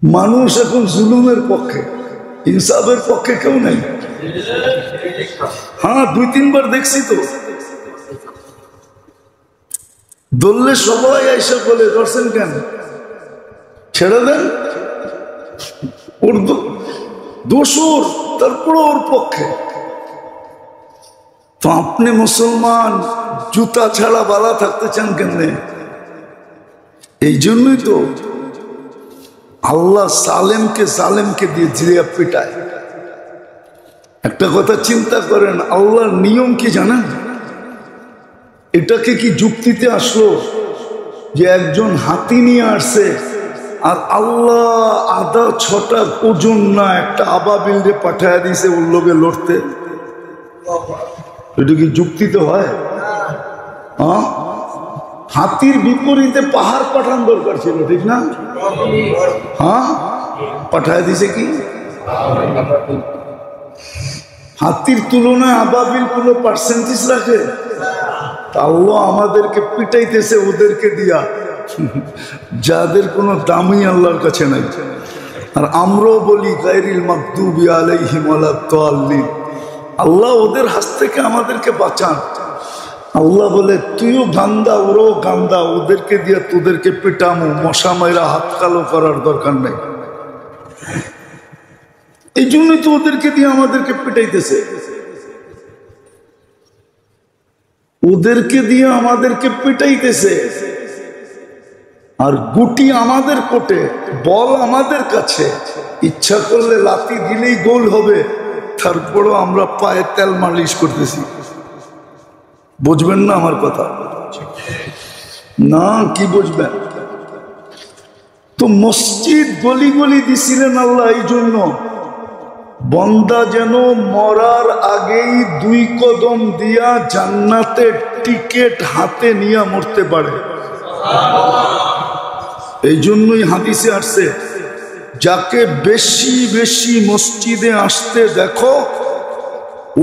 মানুষ এখন জুলুমের পক্ষে, ইনসাফের পক্ষে কেউ নেই। হ্যাঁ, 2-3 বার দেখছি তো, দললে সবাই এসে বলে ধরছেন কেন, ছেড়ে দেন, ওর দোষর, তারপরে ওর পক্ষে। তো আপনি মুসলমান জুতা ছাড়া বালা থাকতে চান কেমনে? এই জন্যই তো আল্লাহ জালেমকে দিয়ে জিরিয়া পিটায়। একটা কথা চিন্তা করেন, আল্লাহর নিয়ম কি জানেন? এটাকে কি যুক্তিতে আসলো যে একজন হাতি নিয়ে আসছে আর আল্লাহ আধা 6টা ওজন না একটা আবাবিলরে পাঠায় দিয়েছে ওর লোকে লড়তে? এটা কি যুক্তিতে হয়? হ্যাঁ, হাতির বিপরীতে পাহাড় পাঠান দরকার ছিল, ঠিক না? হ্যাঁ, পাঠায় দিছে কি? হাতির তুলনায় আবাবিল কোনো পার্সেন্টেজ রাখে? আল্লাহ আমাদেরকে পিটাইতেছে ওদেরকে দিয়া, যাদের কোনো দামই আল্লাহর কাছে নাই। আর আমরাও বলি গায়রিল মাগদুবি আলাইহিম ওয়ালাদ-দাল্লিন। আল্লাহ ওদের হাত থেকে আমাদেরকে বাঁচান। আল্লাহ বলে তুইও গান্দা, ওরাও গান্দা, ওদেরকে দিয়ে তোদেরকে পিটামো, মশা মাইরা হাত কালো করার দরকার নেই। এই জন্যই তো ওদেরকে দিয়ে আমাদেরকে পিটাইতেছে, ওদেরকে দিয়ে আমাদেরকে পিটাইতেছে। আর গুটি আমাদের কোটে, বল আমাদের কাছে, ইচ্ছা করলে লাথি দিলেই গোল হবে, তারপরও আমরা পায়ে তেল মালিশ করতেছি। বুঝবেন না আমার কথা? না, কি বুঝবেন? তো মসজিদ গলি গলি দিছিলেন আল্লাহ এই জন্য, বন্দা যেন মরার আগেই 2 কদম দিয়া জান্নাতের টিকেট হাতে নিয়ে মরতে পারে। এই জন্যই হাদিসে আসছে, যাকে বেশি বেশি মসজিদে আসতে দেখো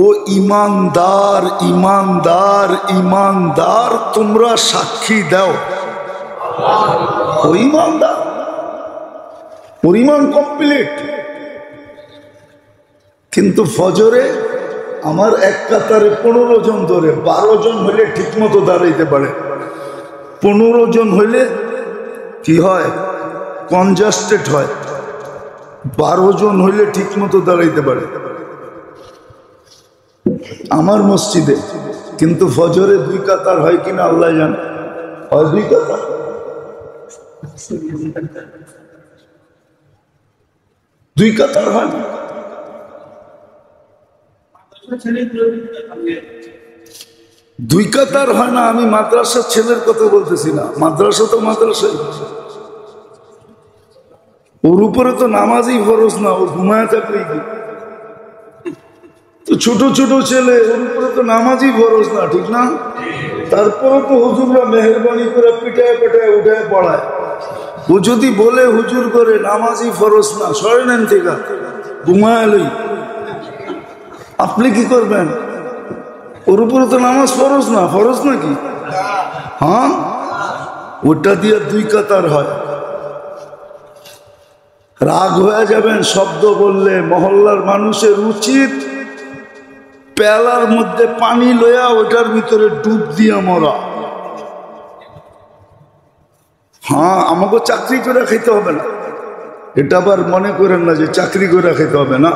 ও ইমানদার, ইমানদার, ইমানদার, তোমরা সাক্ষী দাও ও ইমানদার, পরিমাণ কমপ্লিট। কিন্তু ফজরে আমার এক কাতারে 15 জন ধরে, 12 জন হইলে ঠিক মতো দাঁড়াইতে পারে, 15 জন হইলে কি হয়, কনজাস্টেড হয়, 12 জন হইলে ঠিক মতো দাঁড়াইতে পারে আমার মসজিদে। কিন্তু ফজরে 2 কাতার হয় কিনা আল্লাহ জানে, হয় 2 কাতার। 2 কাতার হয় না, 2 কাতার হয় না। আমি মাদ্রাসার ছেলের কথা বলতেছি না, মাদ্রাসা তো মাদ্রাসাই, ওর উপরে তো নামাজই ফরজ না, ও ঘুমায় থাকলেই কি। তো ছোট ছোট ছেলে, ওর উপরে তো নামাজই ফরজ না, ঠিক না? তারপরে তো হুজুররা মেহরবানি করে পিটায় পিটায় উঠায় পড়ায়। ও যদি বলে হুজুর করে নামাজই ফরজ না, সরে নেন থেকে, ঘুমায় লই, আপনি কি করবেন? ওর উপরে তো নামাজ ফরজ না, ফরজ নাকি? হ্যাঁ, ওটা দিয়ে 2 কাতার হয়। রাগ হয়ে যাবেন শব্দ বললে। মহল্লার মানুষের উচিত পেলার মধ্যে পানি লইয়া ওটার ভিতরে ডুব দিয়া মরা। হ্যাঁ, আমাকে চাকরি করে খেতে হবে না, এটা আবার মনে করেন না যে চাকরি করে খেতে হবে না।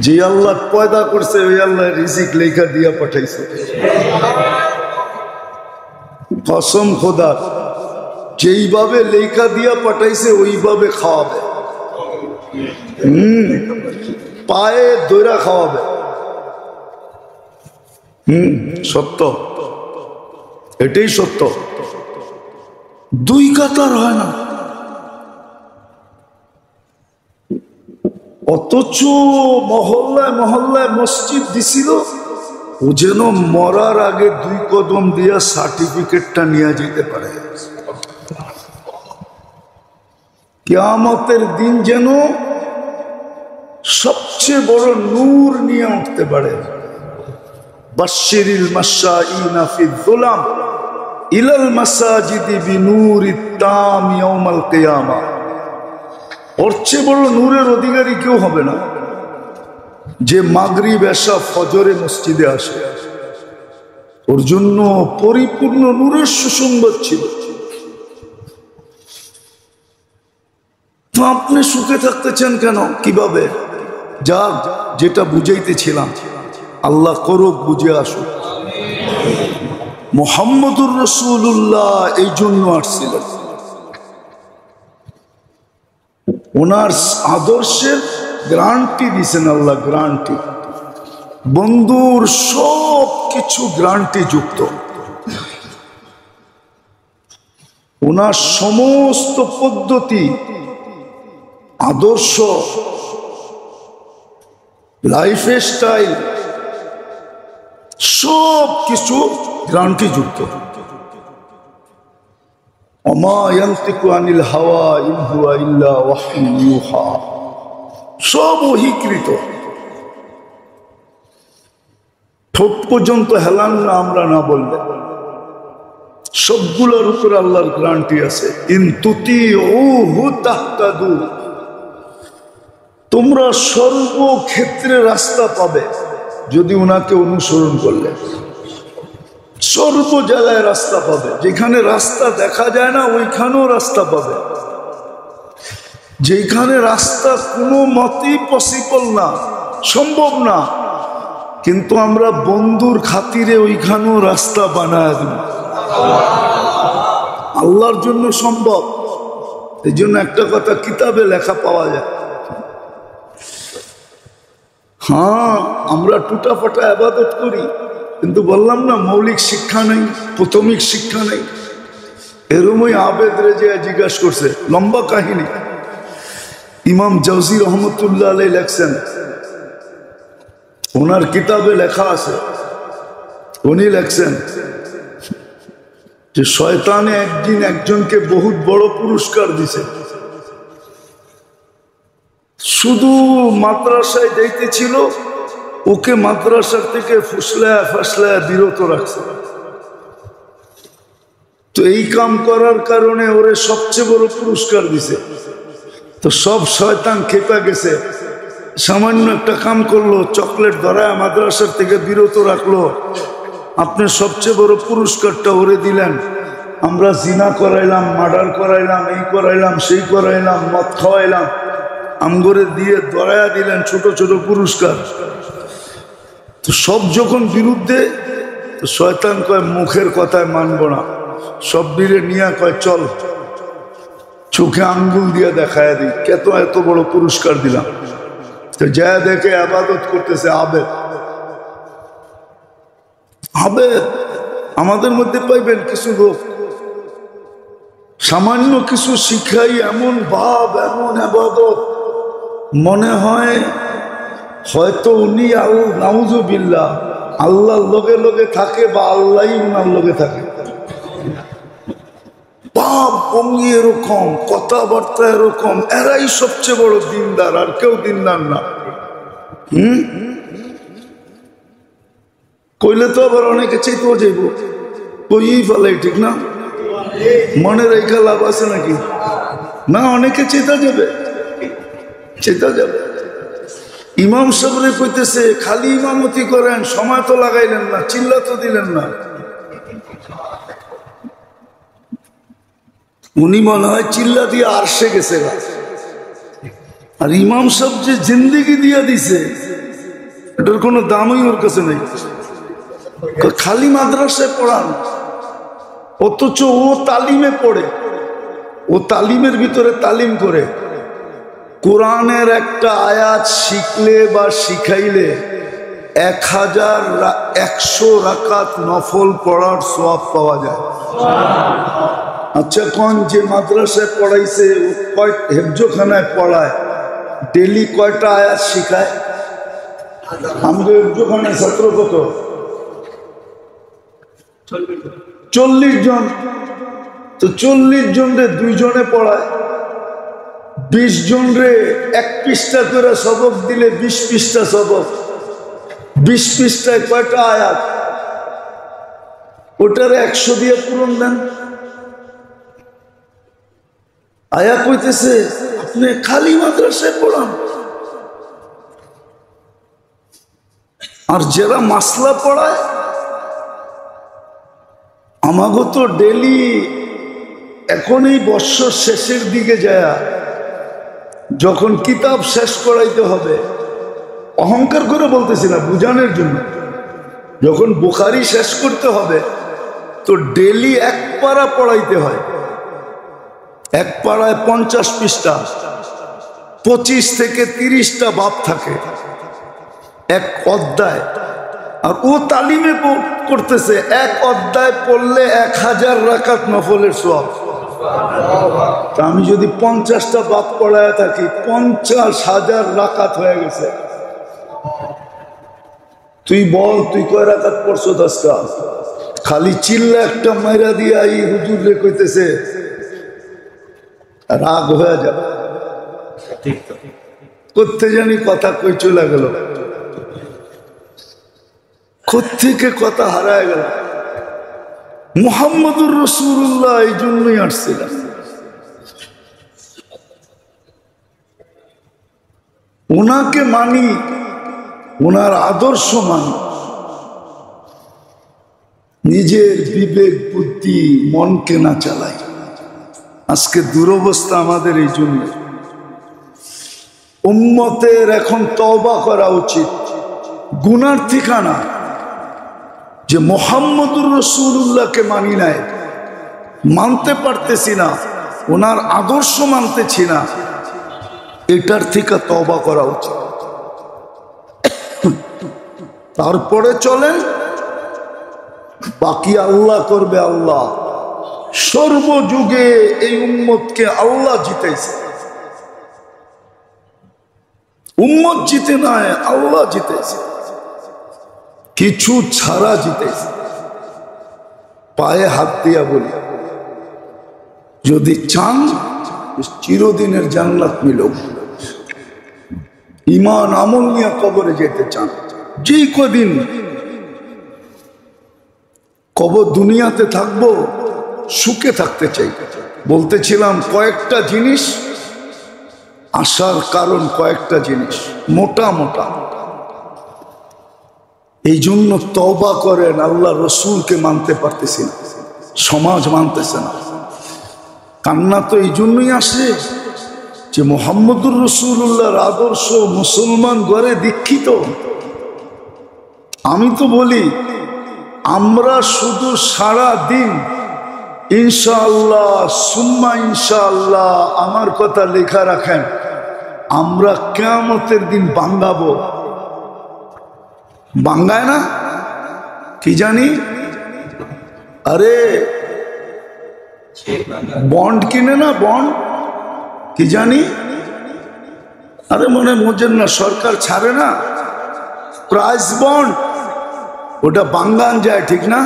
যে আল্লাহ পয়দা করছে ওই আল্লাহ রিজিক লেখা দিয়া পাঠাইছে। কসম খোদা, যেইভাবে লেখা দিয়া পাঠাইছে ওইভাবে খাওয়াবে, পায়ে দইরা খাওয়াবে। সত্য, এটাই সত্য। 2 কাতার হয় না, অথচ মহল্লায় মহল্লায় মসজিদ দিছিল। ও যেন মরার আগে 2 কদম দিয়া সার্টিফিকেটটা নিয়ে যেতে পারে। কিয়ামতের দিন যেন সবচেয়ে বড় নূর নিয়ে উঠতে পারে। বাশশিরিল মাশাঈনা ফিয-যুলাম ইলাল মাসাজিদি বিনূরিত তাম ইয়াউমাল কিয়ামা। ওর চেয়ে বড় নূরের অধিকারী কেউ হবে না যে মাগরিব এশা ফজরে মসজিদে আসে। ওর জন্য পরিপূর্ণ নূরের সুসংবাদ ছিল। তো আপনি সুখে থাকতে চান কেন? কিভাবে? যাক, যেটা বুঝাইতেছিলাম, আল্লাহ করুক বুঝে আসুক। মুহাম্মদুর রাসূলুল্লাহ এই জন্য আসছিলেন, ওনার আদর্শের গ্যারান্টি দিছেন আল্লাহ, গ্যারান্টি। বন্ধুর সব কিছু গ্যারান্টি যুক্ত। ওনার সমস্ত পদ্ধতি, আদর্শ, লাইফ স্টাইল সব কিছু গ্যারান্টি যুক্ত। ওমা ইয়ানতিকু আনিল হাওয়া ইন হুয়া ইল্লা ওয়াহয়ুন ইউহা, সব ওহীকৃত। ঠোঁট পর্যন্ত হেলান না আমরা না বললে। সবগুলোর উপর আল্লাহর গ্যারান্টি আছে। ইন তুতিউহু তাহতাদু, তোমরা সর্বক্ষেত্রে রাস্তা পাবে যদি ওনাকে অনুসরণ করলে। সর্ব জায়গায় রাস্তা পাবে। যেখানে রাস্তা দেখা যায় না ওইখানেও রাস্তা পাবে। যেখানে রাস্তা কোনো মতেই পসিবল না, সম্ভব না, কিন্তু আমরা বন্ধুর খাতিরে ওইখানেও রাস্তা বানায় দেব। আল্লাহর জন্য সম্ভব। এই জন্য একটা কথা কিতাবে লেখা পাওয়া যায়, হ্যাঁ আমরা টুটাফাটা ইবাদত করি, কিন্তু বললাম না মৌলিক শিক্ষা নেই, প্রাথমিক শিক্ষা নেই। এরমই আবেদ রেজে জিজ্ঞাসা করছে, লম্বা কাহিনী। ইমাম জাওজি রহমতুল্লাহ আলাইহি লেখছেন, ওনার কিতাবে লেখা আছে, উনি লেখছেন যে শয়তানে একদিন একজনকে বহুত বড় পুরস্কার দিছে। শুধু মাদ্রাসায় যাইতেছিল, ওকে মাদ্রাসার থেকে ফুসলায় ফাসলায় বিরত রাখছে। তো এই কাম করার কারণে ওরে সবচেয়ে বড় পুরস্কার দিছে। তো সব শয়তান খেপে গেছে, সামান্য একটা কাম করলো, চকলেট ধরায় মাদ্রাসার থেকে বিরত রাখলো, আপনি সবচেয়ে বড় পুরস্কারটা ওরে দিলেন। আমরা জিনা করাইলাম, মার্ডার করাইলাম, এই করাইলাম, সেই করাইলাম, মদ খাওয়াইলাম, আমগরে দিয়ে ধরায়া দিলেন ছোট ছোট পুরস্কার। তো সব যখন বিরুদ্ধে, তো শয়তান কয় মুখের কথায় মানব না, সব বীরে নিয়ে কয় চল চোখে আঙ্গুল দিয়ে দেখায় দিই, কত এত বড় পুরস্কার দিলাম। তো যা দেখে ইবাদত করতেছে আবেদ। আবেদ আমাদের মধ্যে পাইবেন কিছু লোক সামান্য কিছু শিখাই এমন ভাব, এমন ইবাদত, মনে হয় হয়তো উনি নাউজুবিল্লাহ আল্লাহর লগে লগে থাকে বা আল্লাহই উনার লগে থাকে। ভাব ভঙ্গি এরকম, কথাবার্তা এরকম, এরাই সবচেয়ে বড় দিনদার, আর কেউ দিনদার না। কইলে তো আবার অনেকে চেতেও যাইব, কইই ফেলাই, ঠিক না? মনে রেখা লাভ আছে নাকি? না, অনেকে চেতা যাবে, চেতা যাবে। ইমাম সাহেবরে কইতেছে খালি ইমামতি করেন, সময় তো লাগাইলেন না, চিল্লা তো দিলেন না। উনি মনে হয় চিল্লা দিয়ে আরশে গেছে, আর ইমাম সাহেব যে জিন্দিগি দিয়ে দিছে এটার কোনো দামই ওর কাছে নেই। খালি মাদ্রাসায় পড়ান, অথচ ও তালিমে পড়ে, ও তালিমের ভিতরে তালিম করে। কোরআনের একটা আয়াত শিখলে বা শিখাইলে 1,100 রাকাত নফল পড়ার সওয়াব পাওয়া যায়। আচ্ছা, কোন যে মাদ্রাসায় পড়াইছে, হেফজোখানায় পড়ায়, ডেলি কয়টা আয়াত শিখায়? আমাদের হেফজোখানায় ছাত্র কত? 40 জন। তো 40 জন রে 2 জনে পড়ায়, 20 জন রে 1 পৃষ্ঠা করে সবক দিলে 20 পৃষ্ঠা সবক, 20 পৃষ্ঠায় কয়টা আয়াত? ওটারে 100 দিয়ে পূরণ দেন। আয়াত কইতেছে আপনি আপনি খালি মাদ্রাসায় পড়ান, আর যারা মাসলা পড়ায় আমাগো তো ডেলি এখন এই বৎসর শেষের দিকে যায়, যখন কিতাব শেষ করাইতে হবে, অহংকার করে বলতেছি না, বুঝানোর জন্য, যখন বুখারী শেষ করতে হবে তো ডেলি এক পারা পড়াইতে হয়। এক পাড়ায় 50 পৃষ্ঠা, 25 থেকে 30টা বাব থাকে এক অধ্যায়, আর ও তালিমে করতেছে এক অধ্যায় পড়লে 1000 রাকাত নফলের সওয়াব। তা আমি যদি 50টা বাব পড়ায় থাকি 50,000 রাকাত হয়ে গেছে। তুই বল তুই কয় রাকাত পড়ছো? 10টা। খালি চিল্লা একটা মাইরা দিয়া এই হুজুর রে কইতেছে, রাগ হয়ে যাবে, করতে জানি কথা কই চলে গেল, কোত্থেকে কথা হারায় গেল। মুহাম্মদুর রাসূলুল্লাহ এই জন্যই আসছিলেন, ওনাকে মানি, ওনার আদর্শ মানি, নিজের বিবেক বুদ্ধি মনকে না চালাই। আজকে দুরবস্থা আমাদের এই জন্য। উম্মতের এখন তওবা করা উচিত, গুনার ঠিকানা যে মুহাম্মদুর রাসূলুল্লাহকে মানি নাই, মানতে পারতেছি না, ওনার আদর্শ মানতেছি না, এটার থেকে তওবা করা উচিত। তারপরে চলেন, বাকি আল্লাহ করবে। আল্লাহ সর্বযুগে এই উম্মতকে আল্লাহ জিতাইছে, উম্মত জিতে নাই, আল্লাহ জিতেছে, কিছু ছাড়া জিতেছে। পায়ে হাত দিয়া বলি, যদি চান চিরদিনের জান্নাত মিলুক, ঈমান আমল নিয়ে কবরে যেতে চান, যে কদিন কবর দুনিয়াতে থাকবো সুখে থাকতে চাই। বলতেছিলাম কয়েকটা জিনিস আসার কারণ, কয়েকটা জিনিস মোটা মোটা। এই জন্য তওবা করেন, আল্লাহ রসুলকে মানতে পারতেছি না, সমাজ মানতেছে না। কান্না তো এই জন্যই আসে যে মুহাম্মদুর রাসূলুল্লাহর আদর্শ মুসলমান ঘরে দীক্ষিত। আমি তো বলি আমরা শুধু সারা দিন ইনশাআল্লাহ সুম্মা ইনশাআল্লাহ, আমার কথা লেখা রাখেন, আমরা কিয়ামতের দিন বাঙ্গাবো। বাঙ্গায় না কি জানি, আরে বন্ড কিনে না, বন্ড কি জানি, আরে মনে বোঝেন না, সরকার ছাড়ে না প্রাইস বন্ড, ওটা বাঙ্গান যায়, ঠিক না?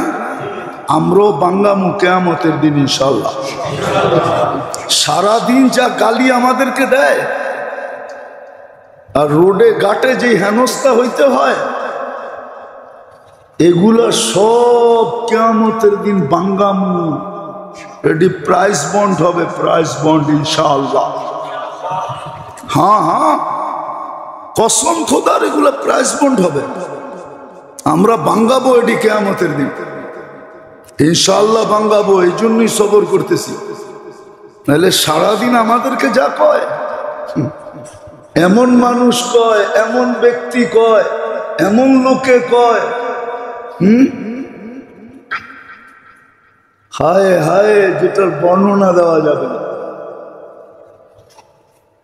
আমরাও বাঙ্গামু কিয়ামতের দিন ইনশাআল্লাহ। সারাদিন যা গালি আমাদেরকে দেয়, আর রোডে ঘাটে যে হেনস্থা হইতে হয়, এগুলা সব কিয়ামতের দিন বাঙ্গামু। এটি প্রাইস বন্ড হবে, প্রাইস বন্ড ইনশাআল্লাহ। হ্যাঁ হ্যাঁ, কসম খোদার, এগুলা প্রাইস বন্ড হবে, আমরা বাঙ্গাবো এটি কিয়ামতের দিন ইনশাআল্লাহ, বাঙ্গাবো। এই জন্যই সবর করতেছি, নাহলে সারাদিন আমাদেরকে যা কয়, এমন মানুষ কয়, এমন ব্যক্তি কয়, এমন লোকে কয়, হায় হায়, যেটার বর্ণনা দেওয়া যাবে না।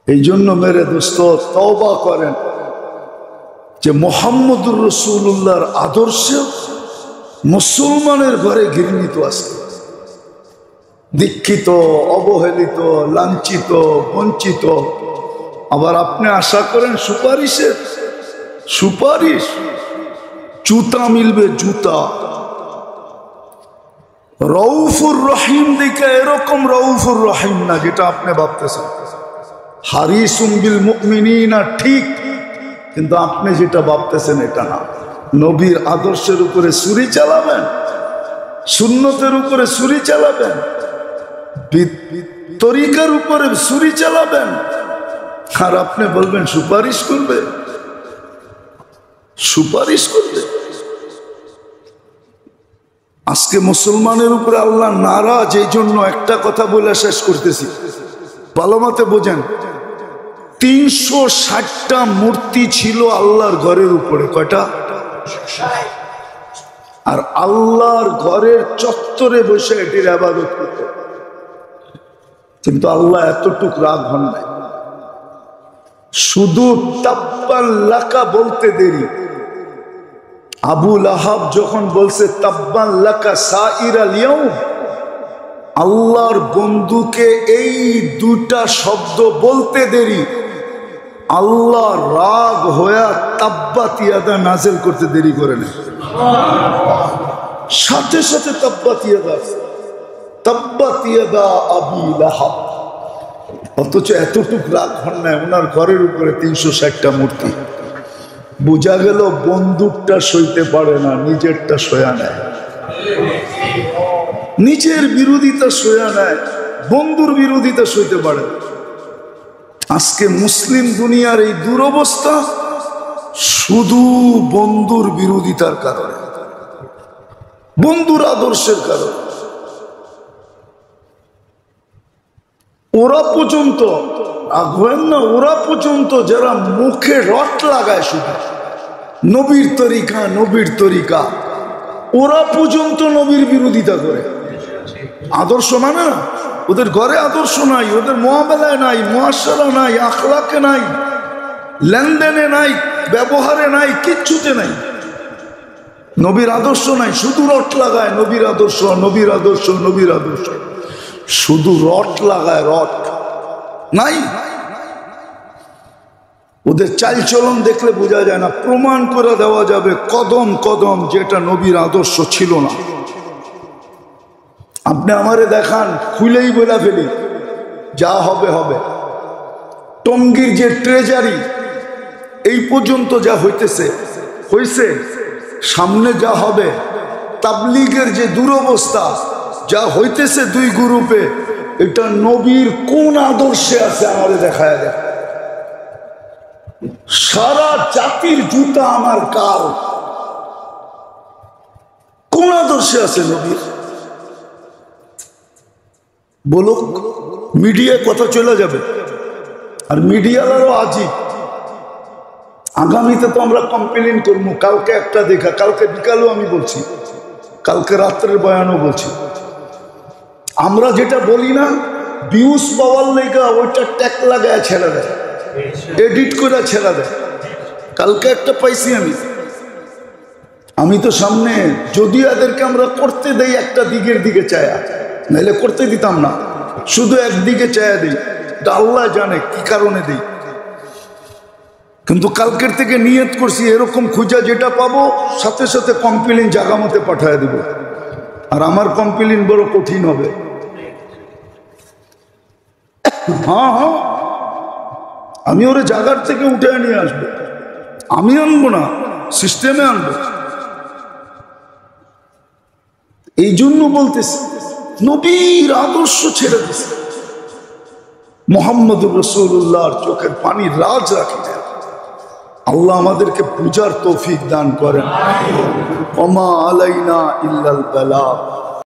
এই জন্য মেরে দোস্ত, তওবা করেন যে মুহাম্মদুর রাসূলুল্লাহর আদর্শে মুসলমানের ঘরে ঘৃণিত আছে, দীক্ষিত, অবহেলিত, লাঞ্ছিত, বঞ্চিত। আবার আপনি আশা করেন সুপারিশের, সুপারিশ জুতা মিলবে, জুতা। রউফুর রহিম দেখে এরকম রউফুর রহিম না যেটা আপনি ভাবতেছেন। হারিসুম বিল মুমিনিনা ঠিক, কিন্তু আপনি যেটা ভাবতেছেন এটা না। নবীর আদর্শের উপরে ছুরি চালাবেন, সুন্নতের উপরে ছুরি চালাবেন, তরিকার উপরে ছুরি চালাবেন, আর আপনি বলবেন সুপারিশ করবে, সুপারিশ করবে। আজকে মুসলমানের উপরে আল্লাহ নারাজ, এই জন্য একটা কথা বলে শেষ করতেছি, ভালো মতে বোঝেন। 360টা মূর্তি ছিল আল্লাহর ঘরের উপরে। কয়টা? আর আল্লাহর ঘরের চত্বরে বসে এটির ইবাদত করত। কিন্তু আল্লাহ এতটুক রাগ হন নাই, শুধু তাব্বান লাকা বলতে দেরি। আবু লাহাব যখন বলছে তাব্বান লাকা সাইরাল ইয়াউম, আল্লাহর বন্ধুকে এই দুটা শব্দ বলতে দেরি, আল্লাহ রাগ হয়ে তাব্বাত ইয়াদা নাযিল করতে দেরি করে না, সাথে সাথে তাব্বাত ইয়াদা, তাব্বাত ইয়াদা আবি লাহাব। অথচ এতটুক রাগ হন না ওনার ঘরের উপরে 360টা মূর্তি। বোঝা গেল বন্দুকটা সইতে পারে না, নিজেরটা সয়া নেয়, নিজের বিরোধিতা সয়া নেয়, বন্ধুর বিরোধিতা সইতে পারে না। আজকে মুসলিম দুনিয়ার এই দুরবস্থা শুধু বন্ধুর বিরোধিতার কারণে, বন্ধুর আদর্শের কারণে। ওরা পর্যন্ত আগ্রহেন না, ওরা পর্যন্ত যারা মুখে রট লাগায় শুধু নবীর তরিকা, নবীর তরিকা, ওরা পর্যন্ত নবীর বিরোধিতা করে। আদর্শ মানে না, ওদের ঘরে আদর্শ নাই, ওদের মুআমালায় নাই, মুআশারা নাই, আখলাকে নাই, লেনদেনে নাই, ব্যবহারে নাই, কিচ্ছুতে নাই, নবীর আদর্শ নাই, শুধু রট লাগায় নবীর আদর্শ, নবীর আদর্শ, নবীর আদর্শ, শুধু রট লাগায়, রট নাই। ওদের চালচলন দেখলে বোঝা যায় না, প্রমাণ করে দেওয়া যাবে কদম কদম যেটা নবীর আদর্শ ছিল না। আপনি আমারে দেখান, খুলেই বলে ফেলি, যা হবে হবে। টঙ্গীর যে ট্রেজারি এই পর্যন্ত যা হইতেছে হইছে, সামনে যা হবে, তাবলীগের যে দুরবস্থা যা হইতেছে দুই গ্রুপে, এটা নবীর কোন আদর্শে আছে আমারে দেখায় দেয়। সারা জাতির জুতা আমার কাল, কোন আদর্শে আছে নবীর? বলুক, মিডিয়ায় কথা চলে যাবে। আর মিডিয়ারও আজিব, আগামীতে তো আমরা কমপ্লেন করবো। কালকে একটা দেখা, কালকে বিকালেও আমি বলছি, কালকে রাত্রের বয়ানও বলছি, আমরা যেটা বলি না ভিউজ পাওয়ার লেগা ওইটা ট্যাগ লাগায় ছেড়ে দেয়, এডিট করে ছেড়ে দেয়। কালকে একটা পাইছি আমি তো সামনে, যদিও এদেরকে আমরা করতে দেই একটা দিকের দিকে চায়া, নাহলে করতে দিতাম না, শুধু একদিকে চায়া দিই, আল্লাহ জানে কি কারণে দিই। কিন্তু কালকের থেকে নিয়ত করছি এরকম খুঁজা যেটা পাবো সাথে সাথে কমপ্লেন জাগা মতে পাঠায় দেব। আর আমার কমপ্লেন বড় কঠিন হবে। হ্যাঁ হ্যাঁ, আমি ওরে জায়গার থেকে উঠে নিয়ে আসবো, আমি আনবো না, সিস্টেমে আনবো। এই জন্য বলতেছি নবীর আদর্শ ছেড়ে দিছে, মুহাম্মদুর রাসূলুল্লাহর চোখের পানি রাজ রাখে। আল্লাহ আমাদেরকে পূজার তৌফিক দান করেন। ওমা আলাইনা ইল্লাল বালাগ।